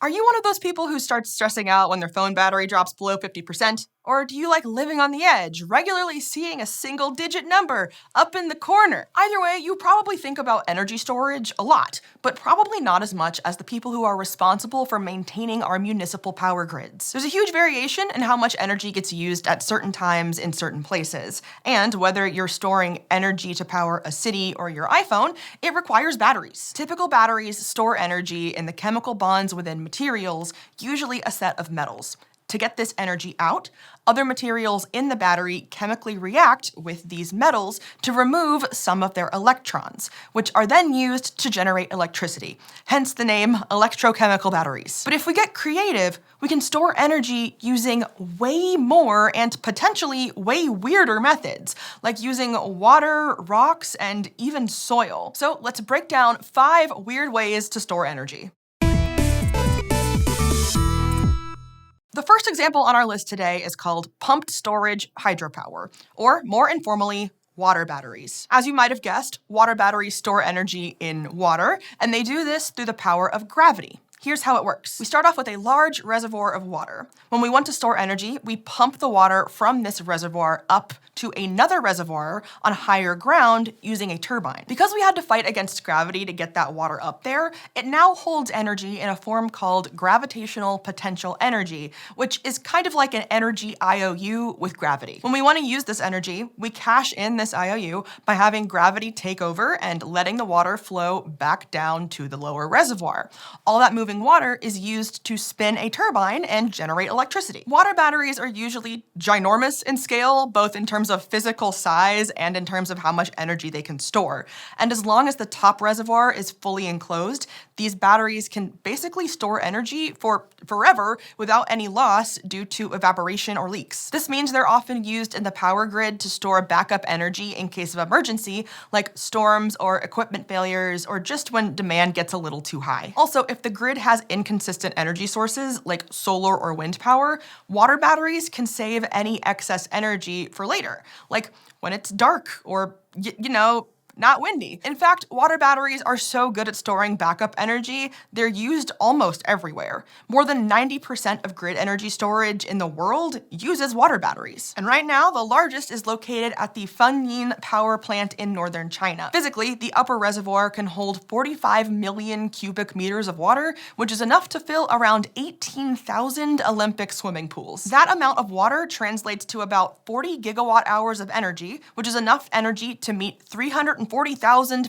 Are you one of those people who starts stressing out when their phone battery drops below 50%? Or do you like living on the edge, regularly seeing a single-digit number up in the corner? Either way, you probably think about energy storage a lot, but probably not as much as the people who are responsible for maintaining our municipal power grids. There's a huge variation in how much energy gets used at certain times in certain places, and whether you're storing energy to power a city or your iPhone, it requires batteries. Typical batteries store energy in the chemical bonds within materials, usually a set of metals. To get this energy out, other materials in the battery chemically react with these metals to remove some of their electrons, which are then used to generate electricity, hence the name electrochemical batteries. But if we get creative, we can store energy using way more and potentially way weirder methods, like using water, rocks, and even soil. So let's break down 5 weird ways to store energy. The first example on our list today is called pumped storage hydropower, or more informally, water batteries. As you might have guessed, water batteries store energy in water, and they do this through the power of gravity. Here's how it works. We start off with a large reservoir of water. When we want to store energy, we pump the water from this reservoir up to another reservoir on higher ground using a turbine. Because we had to fight against gravity to get that water up there, it now holds energy in a form called gravitational potential energy, which is kind of like an energy IOU with gravity. When we want to use this energy, we cash in this IOU by having gravity take over and letting the water flow back down to the lower reservoir. All that moving water is used to spin a turbine and generate electricity. Water batteries are usually ginormous in scale, both in terms of physical size and in terms of how much energy they can store. And as long as the top reservoir is fully enclosed, these batteries can basically store energy for forever without any loss due to evaporation or leaks. This means they're often used in the power grid to store backup energy in case of emergency, like storms or equipment failures, or just when demand gets a little too high. Also, if the grid has inconsistent energy sources like solar or wind power, water batteries can save any excess energy for later, like when it's dark or, not windy. In fact, water batteries are so good at storing backup energy, they're used almost everywhere. More than 90% of grid energy storage in the world uses water batteries. And right now, the largest is located at the Fengying power plant in northern China. Physically, the upper reservoir can hold 45 million cubic meters of water, which is enough to fill around 18,000 Olympic swimming pools. That amount of water translates to about 40 gigawatt hours of energy, which is enough energy to meet 340,000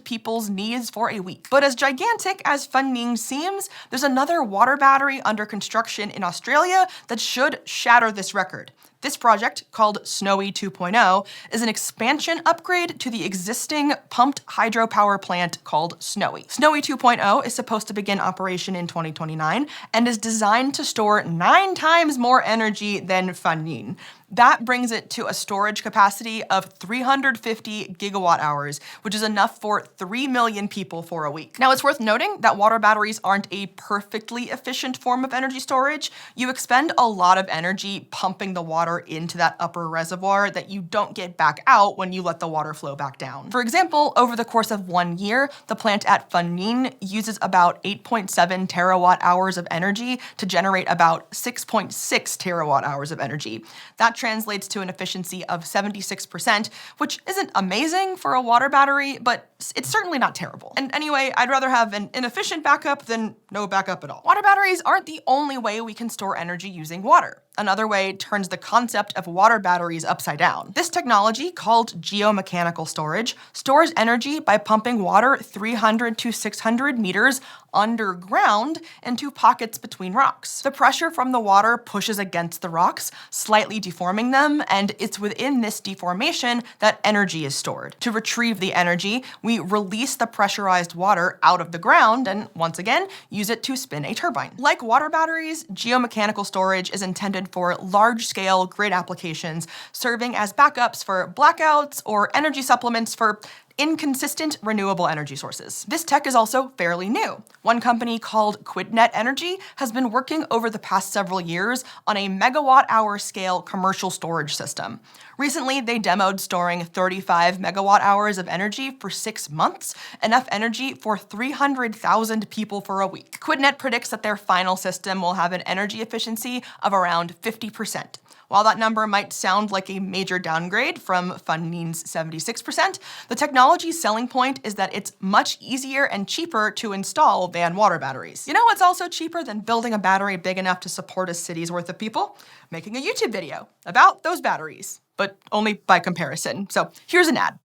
people's needs for a week. But as gigantic as Fengying seems, there's another water battery under construction in Australia that should shatter this record. This project, called Snowy 2.0, is an expansion upgrade to the existing pumped hydropower plant called Snowy. Snowy 2.0 is supposed to begin operation in 2029 and is designed to store 9 times more energy than Fengying. That brings it to a storage capacity of 350 gigawatt hours, which is enough for 3 million people for a week. Now, it's worth noting that water batteries aren't a perfectly efficient form of energy storage. You expend a lot of energy pumping the water into that upper reservoir that you don't get back out when you let the water flow back down. For example, over the course of 1 year, the plant at Fengying uses about 8.7 terawatt hours of energy to generate about 6.6 terawatt hours of energy. That translates to an efficiency of 76%, which isn't amazing for a water battery, but it's certainly not terrible. And anyway, I'd rather have an inefficient backup than no backup at all. Water batteries aren't the only way we can store energy using water. Another way turns the concept of water batteries upside down. This technology, called geomechanical storage, stores energy by pumping water 300 to 600 meters underground into pockets between rocks. The pressure from the water pushes against the rocks, slightly deforming them, and it's within this deformation that energy is stored. To retrieve the energy, we release the pressurized water out of the ground and, once again, use it to spin a turbine. Like water batteries, geomechanical storage is intended for large-scale grid applications, serving as backups for blackouts or energy supplements for inconsistent renewable energy sources. This tech is also fairly new. One company called QuidNet Energy has been working over the past several years on a megawatt-hour scale commercial storage system. Recently, they demoed storing 35 megawatt-hours of energy for 6 months, enough energy for 300,000 people for a week. QuidNet predicts that their final system will have an energy efficiency of around 50%. While that number might sound like a major downgrade from Funding's 76%, the technology's selling point is that it's much easier and cheaper to install than water batteries. You know what's also cheaper than building a battery big enough to support a city's worth of people? Making a YouTube video about those batteries, but only by comparison. So here's an ad.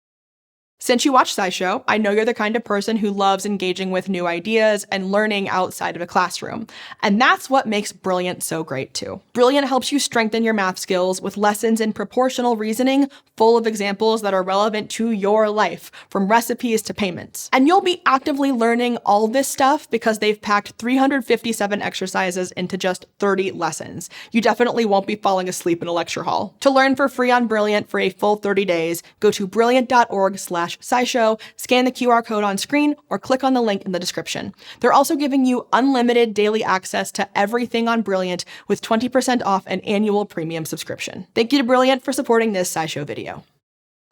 Since you watch SciShow, I know you're the kind of person who loves engaging with new ideas and learning outside of a classroom. And that's what makes Brilliant so great too. Brilliant helps you strengthen your math skills with lessons in proportional reasoning, full of examples that are relevant to your life, from recipes to payments. And you'll be actively learning all this stuff because they've packed 357 exercises into just 30 lessons. You definitely won't be falling asleep in a lecture hall. To learn for free on Brilliant for a full 30 days, go to brilliant.org/SciShow, scan the QR code on screen, or click on the link in the description. They're also giving you unlimited daily access to everything on Brilliant with 20% off an annual premium subscription. Thank you to Brilliant for supporting this SciShow video.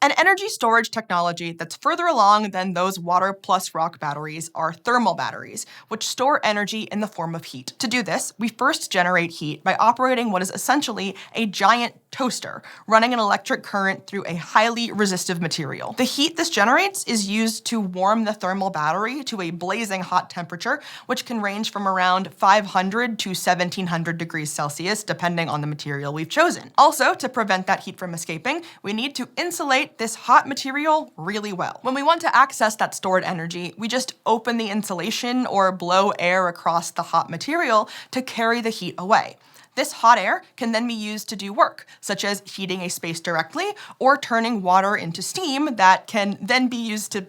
An energy storage technology that's further along than those water plus rock batteries are thermal batteries, which store energy in the form of heat. To do this, we first generate heat by operating what is essentially a giant toaster, running an electric current through a highly resistive material. The heat this generates is used to warm the thermal battery to a blazing hot temperature, which can range from around 500 to 1700 degrees Celsius, depending on the material we've chosen. Also, to prevent that heat from escaping, we need to insulate this hot material really well. When we want to access that stored energy, we just open the insulation or blow air across the hot material to carry the heat away. This hot air can then be used to do work, such as heating a space directly or turning water into steam that can then be used to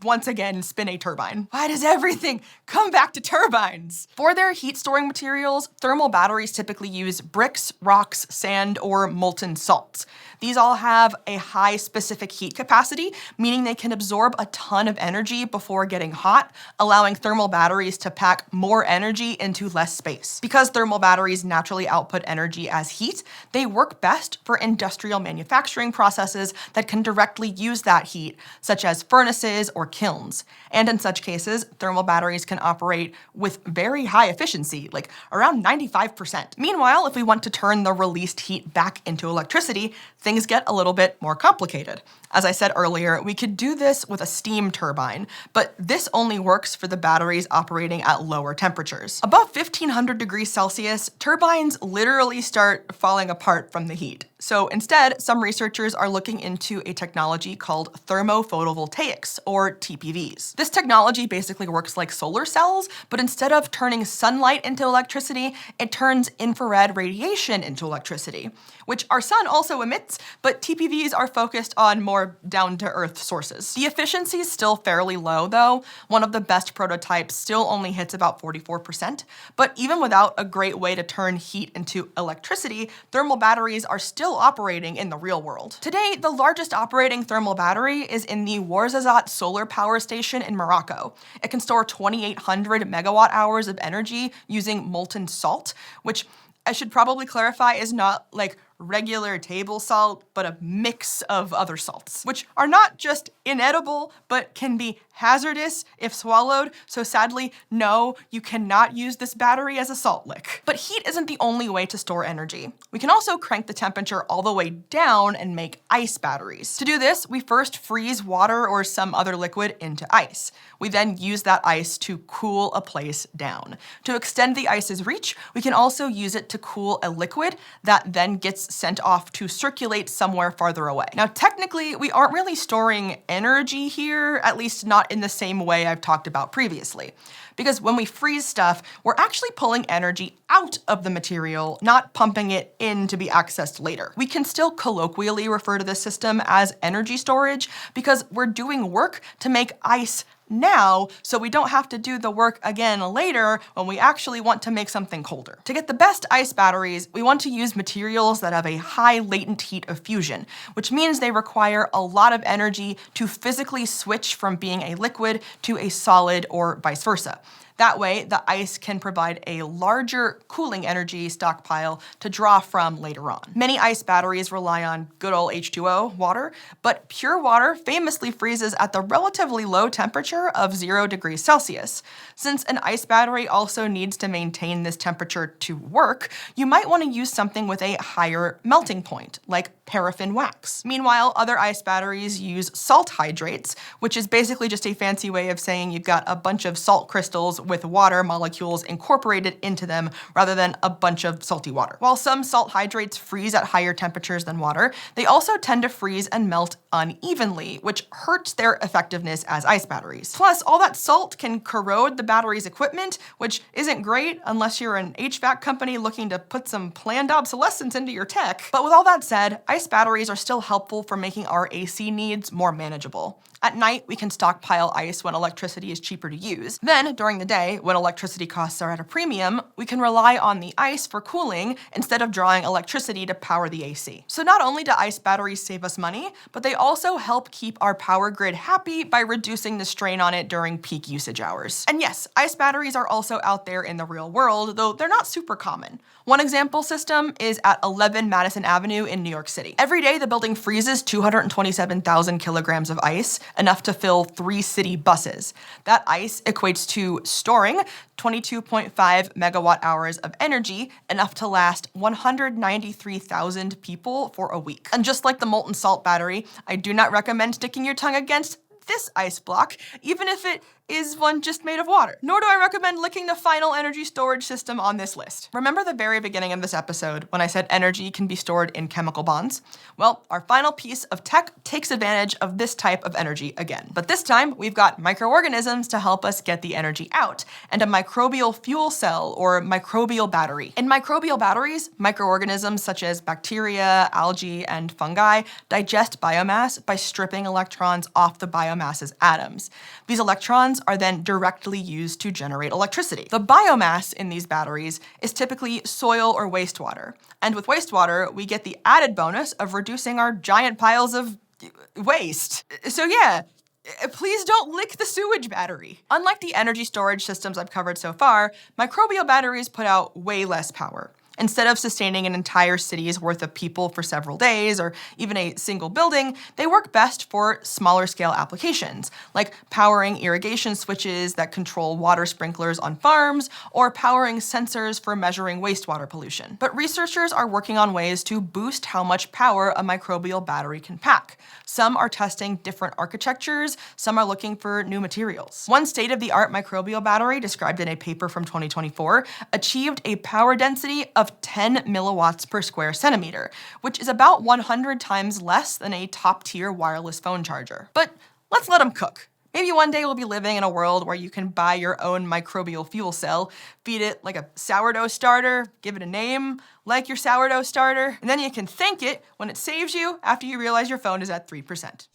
once again spin a turbine. Why does everything come back to turbines? For their heat storing materials, thermal batteries typically use bricks, rocks, sand, or molten salts. These all have a high specific heat capacity, meaning they can absorb a ton of energy before getting hot, allowing thermal batteries to pack more energy into less space. Because thermal batteries naturally output energy as heat, they work best for industrial manufacturing processes that can directly use that heat, such as furnaces or kilns. And in such cases, thermal batteries can operate with very high efficiency, like around 95%. Meanwhile, if we want to turn the released heat back into electricity, things get a little bit more complicated. As I said earlier, we could do this with a steam turbine, but this only works for the batteries operating at lower temperatures. Above 1500 degrees Celsius, turbines literally start falling apart from the heat. So instead, some researchers are looking into a technology called thermophotovoltaics, or TPVs. This technology basically works like solar cells, but instead of turning sunlight into electricity, it turns infrared radiation into electricity, which our sun also emits, but TPVs are focused on more down-to-earth sources. The efficiency is still fairly low, though. One of the best prototypes still only hits about 44%, but even without a great way to turn heat into electricity, thermal batteries are still operating in the real world. Today, the largest operating thermal battery is in the Ouarzazate solar power station in Morocco. It can store 2,800 megawatt hours of energy using molten salt, which I should probably clarify is not like regular table salt, but a mix of other salts, which are not just inedible, but can be hazardous if swallowed. So sadly, no, you cannot use this battery as a salt lick. But heat isn't the only way to store energy. We can also crank the temperature all the way down and make ice batteries. To do this, we first freeze water or some other liquid into ice. We then use that ice to cool a place down. To extend the ice's reach, we can also use it to cool a liquid that then gets sent off to circulate somewhere farther away. Now, technically, we aren't really storing energy here, at least not in the same way I've talked about previously. Because when we freeze stuff, we're actually pulling energy out of the material, not pumping it in to be accessed later. We can still colloquially refer to this system as energy storage because we're doing work to make ice now so we don't have to do the work again later when we actually want to make something colder. To get the best ice batteries, we want to use materials that have a high latent heat of fusion, which means they require a lot of energy to physically switch from being a liquid to a solid or vice versa. That way, the ice can provide a larger cooling energy stockpile to draw from later on. Many ice batteries rely on good old H2O, water, but pure water famously freezes at the relatively low temperature of 0 degrees Celsius. Since an ice battery also needs to maintain this temperature to work, you might want to use something with a higher melting point, like paraffin wax. Meanwhile, other ice batteries use salt hydrates, which is basically just a fancy way of saying you've got a bunch of salt crystals with water molecules incorporated into them rather than a bunch of salty water. While some salt hydrates freeze at higher temperatures than water, they also tend to freeze and melt unevenly, which hurts their effectiveness as ice batteries. Plus, all that salt can corrode the battery's equipment, which isn't great unless you're an HVAC company looking to put some planned obsolescence into your tech. But with all that said, ice batteries are still helpful for making our AC needs more manageable. At night, we can stockpile ice when electricity is cheaper to use. Then, during the day, when electricity costs are at a premium, we can rely on the ice for cooling instead of drawing electricity to power the AC. So not only do ice batteries save us money, but they also help keep our power grid happy by reducing the strain on it during peak usage hours. And yes, ice batteries are also out there in the real world, though they're not super common. One example system is at 11 Madison Avenue in New York City. Every day, the building freezes 227,000 kilograms of ice, enough to fill 3 city buses. That ice equates to storing 22.5 megawatt hours of energy, enough to last 193,000 people for a week. And just like the molten salt battery, I do not recommend sticking your tongue against this ice block, even if it is one just made of water. Nor do I recommend licking the final energy storage system on this list. Remember the very beginning of this episode when I said energy can be stored in chemical bonds? Well, our final piece of tech takes advantage of this type of energy again. But this time, we've got microorganisms to help us get the energy out, and a microbial fuel cell or microbial battery. In microbial batteries, microorganisms such as bacteria, algae, and fungi digest biomass by stripping electrons off the biomass's atoms. These electrons are then directly used to generate electricity. The biomass in these batteries is typically soil or wastewater. And with wastewater, we get the added bonus of reducing our giant piles of waste. So yeah, please don't lick the sewage battery. Unlike the energy storage systems I've covered so far, microbial batteries put out way less power. Instead of sustaining an entire city's worth of people for several days, or even a single building, they work best for smaller scale applications, like powering irrigation switches that control water sprinklers on farms, or powering sensors for measuring wastewater pollution. But researchers are working on ways to boost how much power a microbial battery can pack. Some are testing different architectures, some are looking for new materials. One state-of-the-art microbial battery, described in a paper from 2024, achieved a power density of 10 milliwatts per square centimeter, which is about 100 times less than a top-tier wireless phone charger. But let's let them cook. Maybe one day we'll be living in a world where you can buy your own microbial fuel cell, feed it like a sourdough starter, give it a name, like your sourdough starter, and then you can thank it when it saves you after you realize your phone is at 3%.